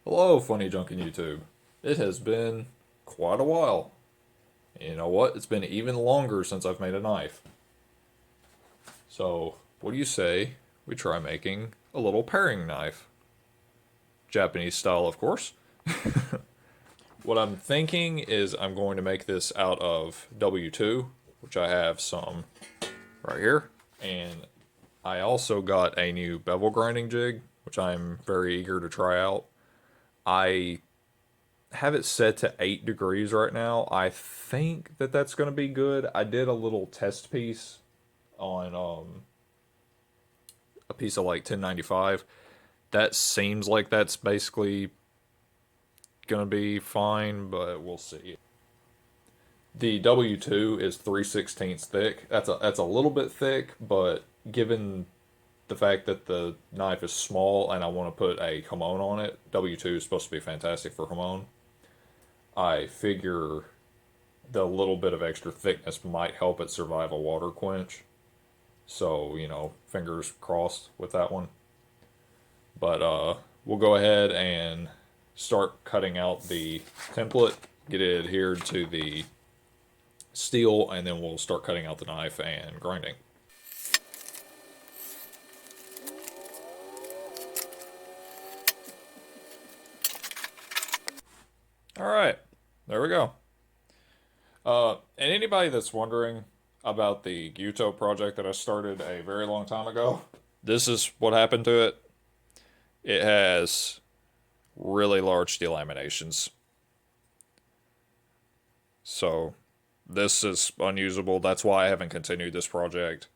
Hello, Funny Junk in YouTube. It has been quite a while. And you know what? It's been even longer since I've made a knife. So, what do you say we try making a little paring knife? Japanese style, of course. What I'm thinking is I'm going to make this out of W2, which I have some right here. And I also got a new bevel grinding jig, which I'm very eager to try out. I have it set to 8 degrees right now. I think that that's going to be good. I did a little test piece on a piece of like 1095. That seems like that's basically going to be fine, but we'll see. The W2 is 3/16 thick. That's a little bit thick, but given the fact that the knife is small and I want to put a Hamon on it, W2 is supposed to be fantastic for Hamon. I figure the little bit of extra thickness might help it survive a water quench. So, fingers crossed with that one. But we'll go ahead and start cutting out the template, get it adhered to the steel, and then we'll start cutting out the knife and grinding. Alright, there we go. And anybody that's wondering about the Gyuto project that I started a very long time ago, this is what happened to it. It has really large delaminations. So this is unusable. That's why I haven't continued this project.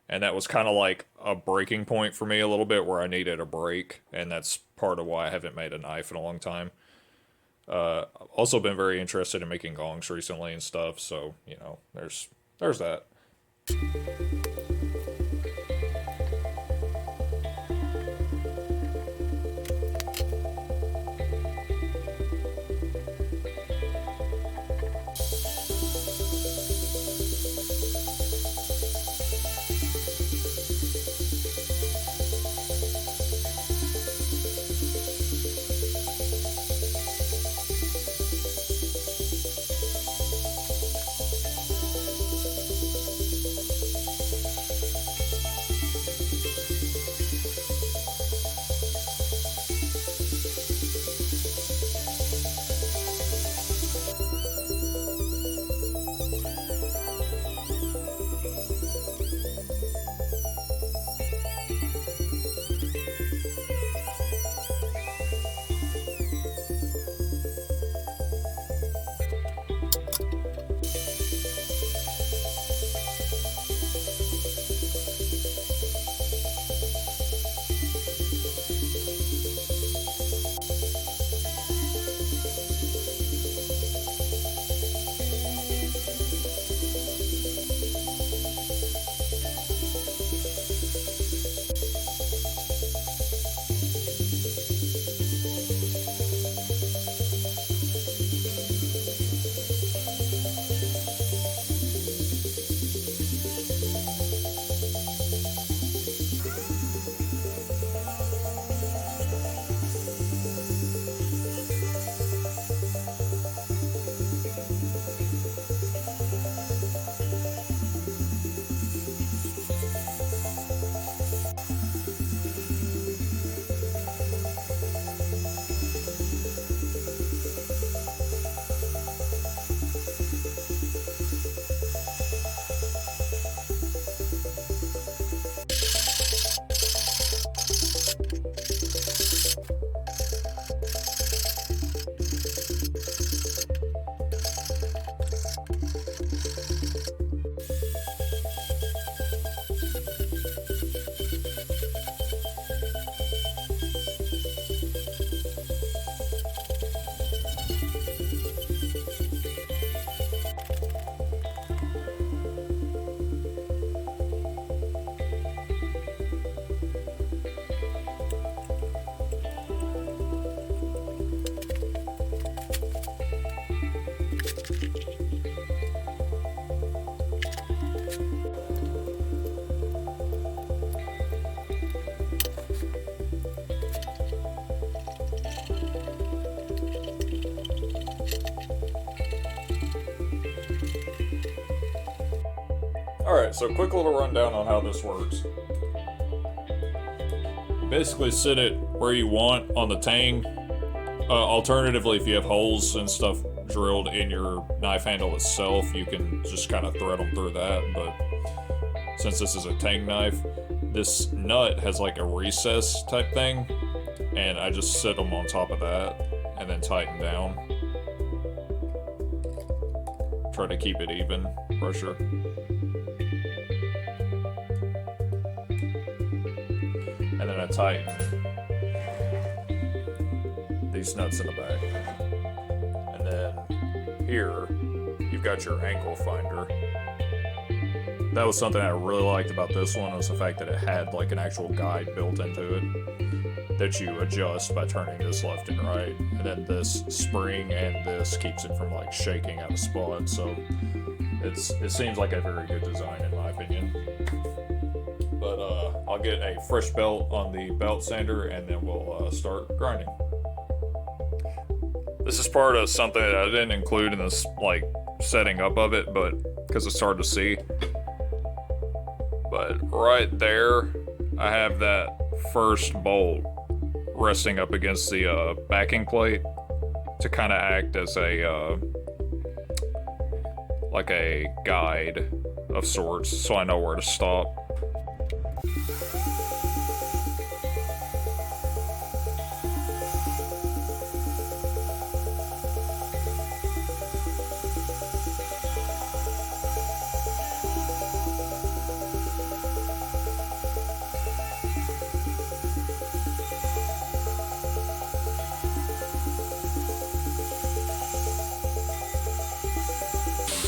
And that was kind of like a breaking point for me a little bit where I needed a break. And that's part of why I haven't made a knife in a long time. Also been very interested in making gongs recently and stuff. So, there's that. Alright, so quick little rundown on how this works. Basically sit it where you want on the tang. Alternatively, if you have holes and stuff drilled in your knife handle itself, you can just kind of thread them through that, but since this is a tang knife, this nut has like a recess type thing, and I just sit them on top of that and then tighten down. Try to keep it even pressure. And then I tighten these nuts in the back. And then here, you've got your angle finder. That was something I really liked about this one, was the fact that it had like an actual guide built into it that you adjust by turning this left and right. And then this spring and this keeps it from like shaking out of spot. So it seems like a very good design in my opinion. But I'll get a fresh belt on the belt sander and then we'll start grinding. This is part of something that I didn't include in this like setting up of it, but because it's hard to see. But right there, I have that first bolt resting up against the backing plate to kind of act as a like a guide of sorts, so I know where to stop.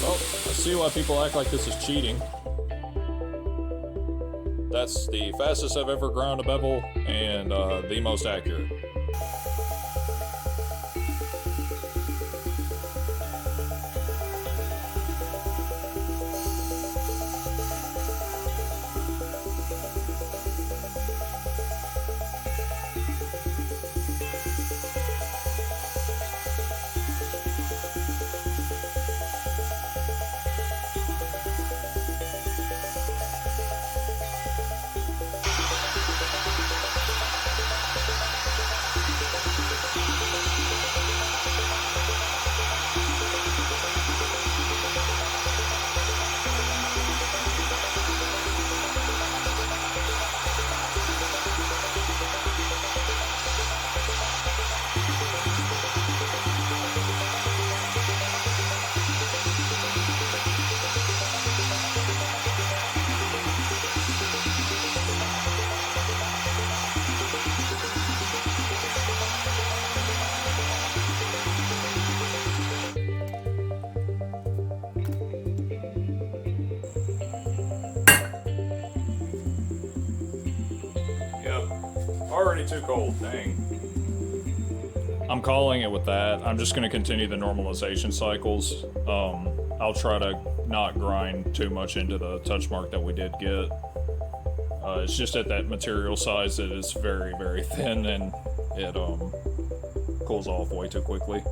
Well, I see why people act like this is cheating. That's the fastest I've ever ground a bevel, and the most accurate. Already too cold, dang. I'm calling it with that. I'm just going to continue the normalization cycles. I'll try to not grind too much into the touch mark that we did get. It's just at that material size that it's very, very thin and it cools off way too quickly.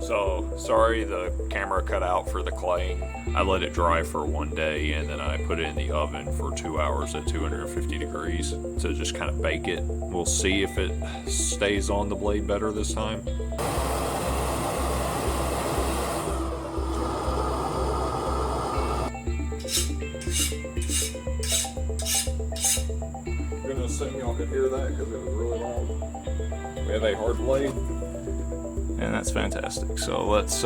So, sorry the camera cut out for the claying. I let it dry for one day and then I put it in the oven for 2 hours at 250 degrees to just kind of bake it. We'll see if it stays on the blade better this time. Goodness, y'all could hear that because it was really loud. We have a hard blade. And that's fantastic. So let's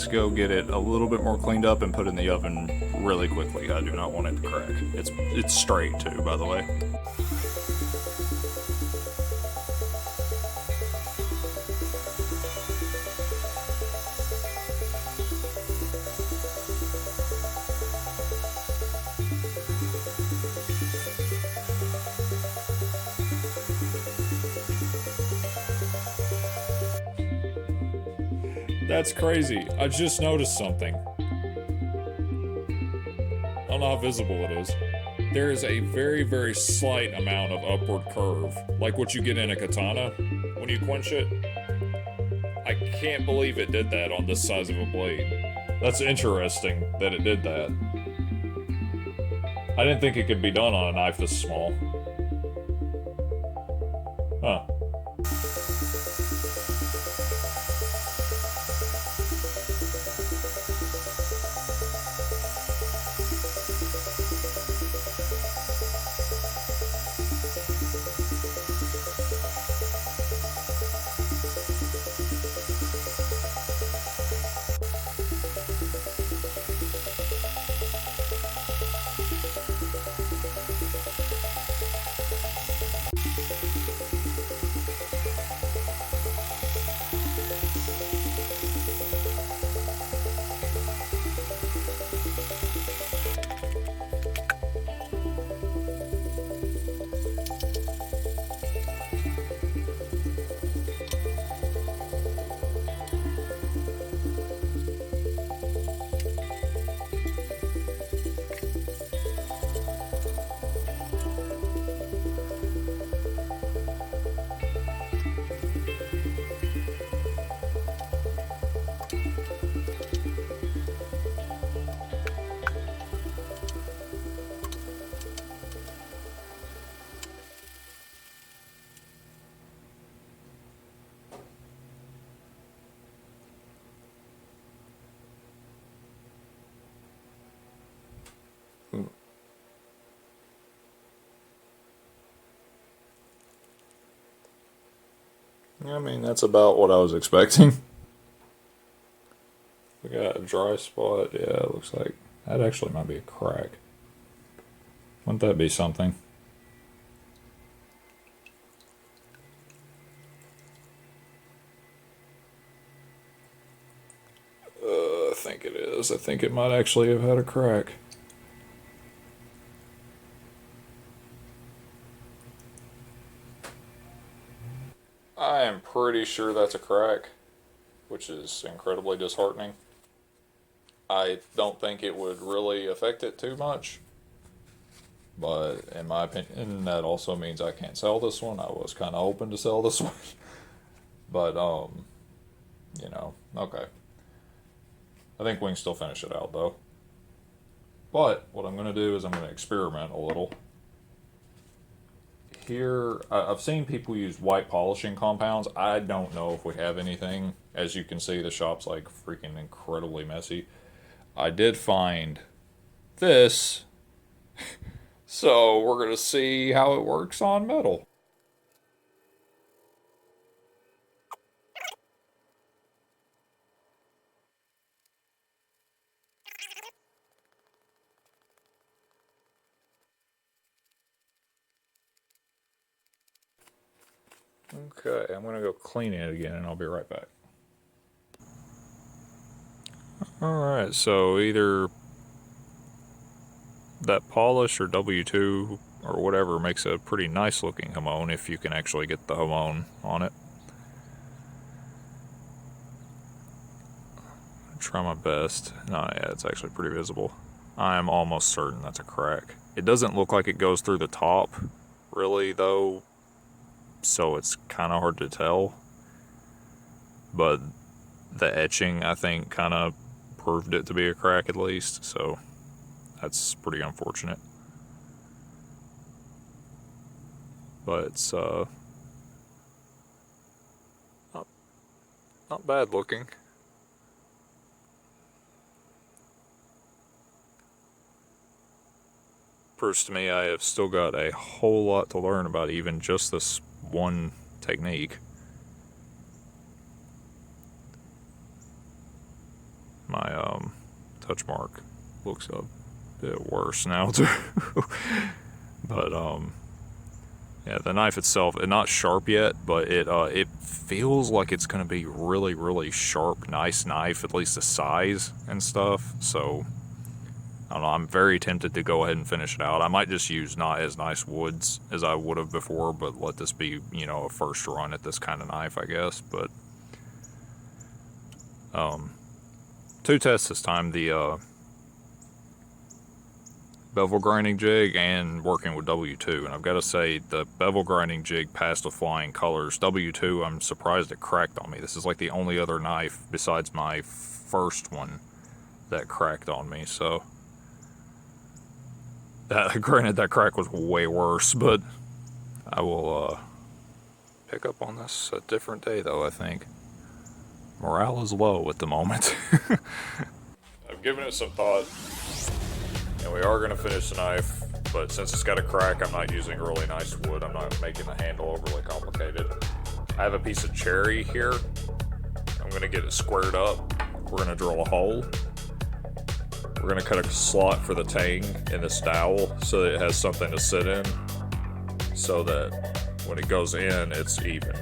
go get it a little bit more cleaned up and put it in the oven really quickly. I do not want it to crack. It's straight too, by the way. That's crazy. I just noticed something. I don't know how visible it is. There is a very, very slight amount of upward curve, like what you get in a katana when you quench it. I can't believe it did that on this size of a blade. That's interesting that it did that. I didn't think it could be done on a knife this small. Huh. I mean, that's about what I was expecting. We got a dry spot. Yeah, it looks like that actually might be a crack. Wouldn't that be something? I think it is. I think it might actually have had a crack. I am pretty sure that's a crack, which is incredibly disheartening. I don't think it would really affect it too much, but in my opinion, that also means I can't sell this one. I was kind of hoping to sell this one, but you know, okay. I think we can still finish it out though. But what I'm going to do is I'm going to experiment a little. Here, I've seen people use white polishing compounds. I don't know if we have anything. As you can see, the shop's like freaking incredibly messy. I did find this, so we're going to see how it works on metal. Okay, I'm going to go clean it again and I'll be right back. Alright, so either that polish or W2 or whatever makes a pretty nice looking hamon if you can actually get the hamon on it. Try my best. No, yeah, it's actually pretty visible. I'm almost certain that's a crack. It doesn't look like it goes through the top, really, though, so it's kind of hard to tell. But the etching, I think, kind of proved it to be a crack at least, so that's pretty unfortunate. But it's not bad looking. Proves to me I have still got a whole lot to learn about even just this one technique. My touch mark looks a bit worse now too. But yeah, the knife itself, it's not sharp yet, but it feels like it's gonna be really, really sharp, nice knife, at least the size and stuff. So I don't know, I'm very tempted to go ahead and finish it out. I might just use not as nice woods as I would have before, but let this be, you know, a first run at this kind of knife, I guess. But 2 tests this time, the bevel grinding jig and working with W2, and I've got to say the bevel grinding jig passed with flying colors. W2, I'm surprised it cracked on me. This is like the only other knife besides my first one that cracked on me, so granted that crack was way worse, but I will pick up on this a different day though. I think morale is low at the moment. I've given it some thought, and we are going to finish the knife, but since it's got a crack, I'm not using really nice wood. I'm not making the handle overly complicated. I have a piece of cherry here. I'm going to get it squared up. We're going to drill a hole. We're going to cut a slot for the tang in this dowel so that it has something to sit in, so that when it goes in, it's even.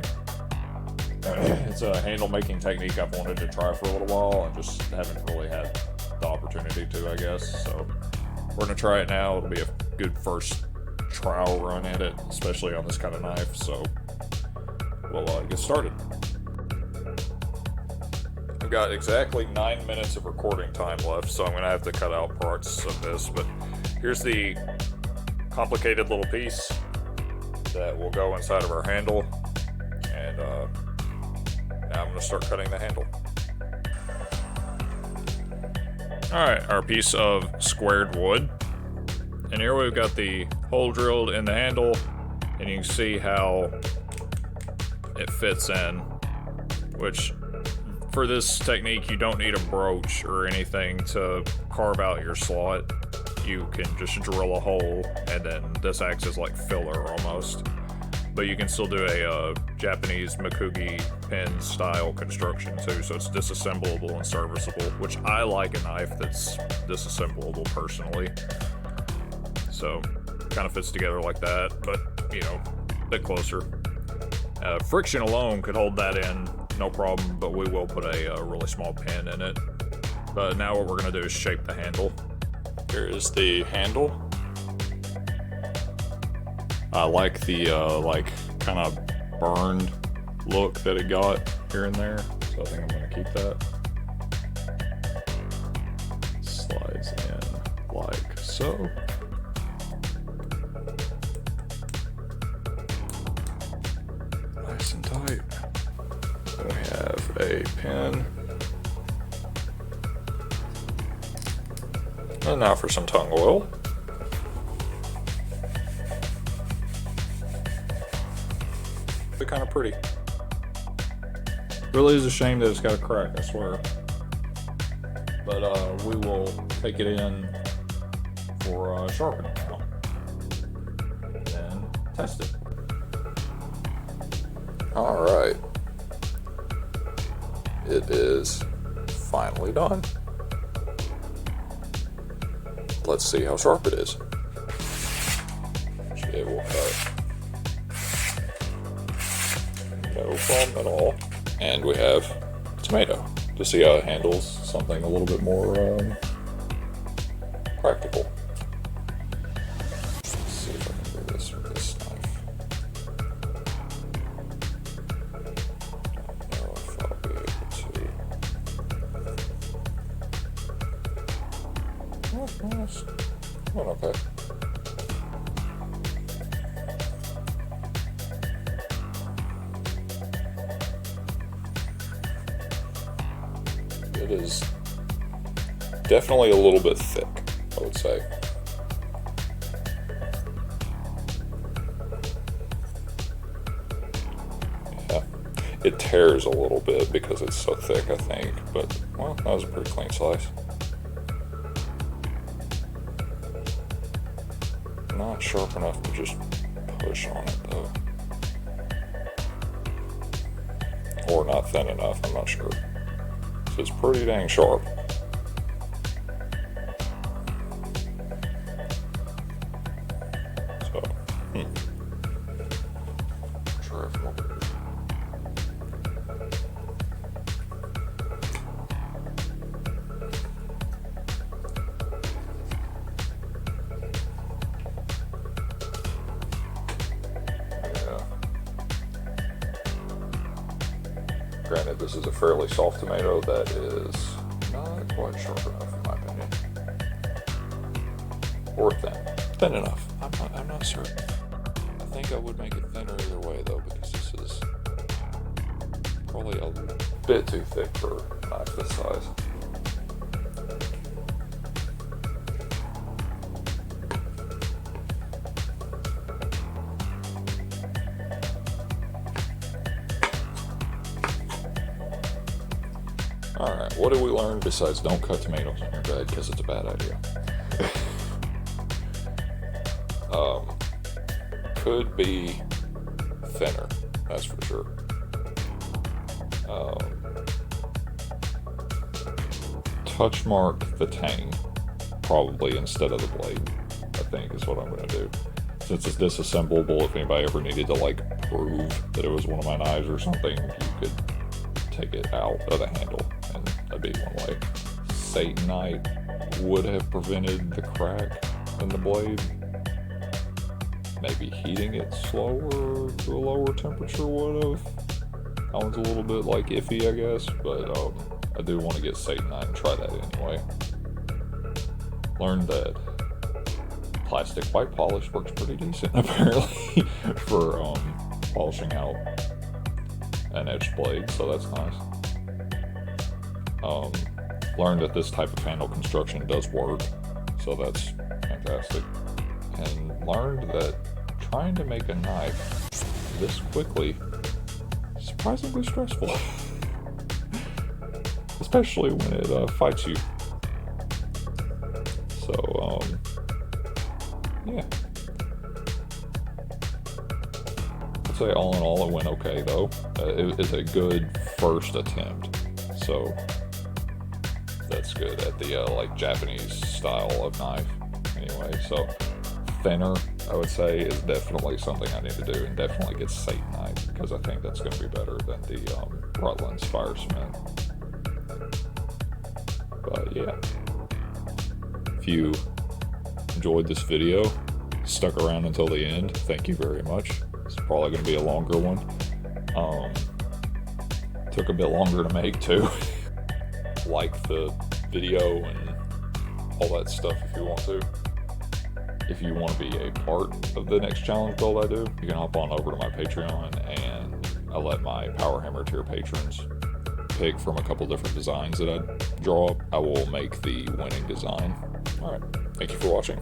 It's a handle making technique I've wanted to try for a little while and just haven't really had the opportunity to, I guess. So we're going to try it now. It'll be a good first trial run at it, especially on this kind of knife. So we'll get started. I've got exactly 9 minutes of recording time left, so I'm going to have to cut out parts of this. But here's the complicated little piece that will go inside of our handle. And now I'm going to start cutting the handle. Alright, our piece of squared wood. And here we've got the hole drilled in the handle, and you can see how it fits in, which for this technique you don't need a broach or anything to carve out your slot. You can just drill a hole, and then this acts as like filler almost. But you can still do a Japanese Makugi pin style construction too, so it's disassemblable and serviceable, which I like a knife that's disassemblable personally. So kind of fits together like that, but you know, a bit closer. Friction alone could hold that in, no problem, but we will put a really small pin in it. But now what we're gonna do is shape the handle. Here is the handle. I like the like kind of burned look that it got here and there, so I think I'm gonna keep that. Slides in like so. Nice and tight. Then we have a pin. And now for some tung oil. They're kind of pretty. Really is a shame that it's got a crack, I swear. But we will take it in for sharpening now. And test it. Alright. It is finally done. Let's see how sharp it is. It will cut. No problem at all. And we have tomato to see how it handles something a little bit more practical. Let's see if I can do this with this knife. I don't know if I'll be able to. Oh, nice. Oh, okay. It is definitely a little bit thick, I would say. Yeah, it tears a little bit because it's so thick, I think, but, well, that was a pretty clean slice. Not sharp enough to just push on it, though. Or not thin enough, I'm not sure. It's pretty dang sharp. So, try from over here. Granted, this is a fairly soft tomato that is not quite sharp enough in my opinion. Or thin. Thin enough. I'm not certain. I think I would make it thinner either way though, because this is probably a bit too thick for a knife this size. Alright, what did we learn besides don't cut tomatoes in your bed because it's a bad idea? Could be thinner, that's for sure. Touch mark the tang, probably instead of the blade, I think is what I'm going to do. Since it's disassemblable, if anybody ever needed to like prove that it was one of my knives or something, you could take it out of the handle, and that'd be one way. Satanite would have prevented the crack in the blade. Maybe heating it slower to a lower temperature would have. That one's a little bit like iffy, I guess, but I do want to get Satanite and try that anyway. Learned that plastic white polish works pretty decent apparently for polishing out an edged blade, so that's nice. Learned that this type of handle construction does work, so that's fantastic. And learned that trying to make a knife this quickly is surprisingly stressful. Especially when it fights you. So, yeah. I'd say all in all it went okay though. It's a good first attempt. So, that's good at the like Japanese style of knife. Anyway, so thinner, I would say, is definitely something I need to do, and definitely get Satanite, because I think that's going to be better than the Rutland's Fire Cement. But yeah, if you enjoyed this video, stuck around until the end, thank you very much. It's probably going to be a longer one. Took a bit longer to make too. Like the video and all that stuff if you want to. If you want to be a part of the next challenge build I do, you can hop on over to my Patreon, and I let my Power Hammer tier patrons pick from a couple different designs that I draw up. I will make the winning design. Alright, thank you for watching.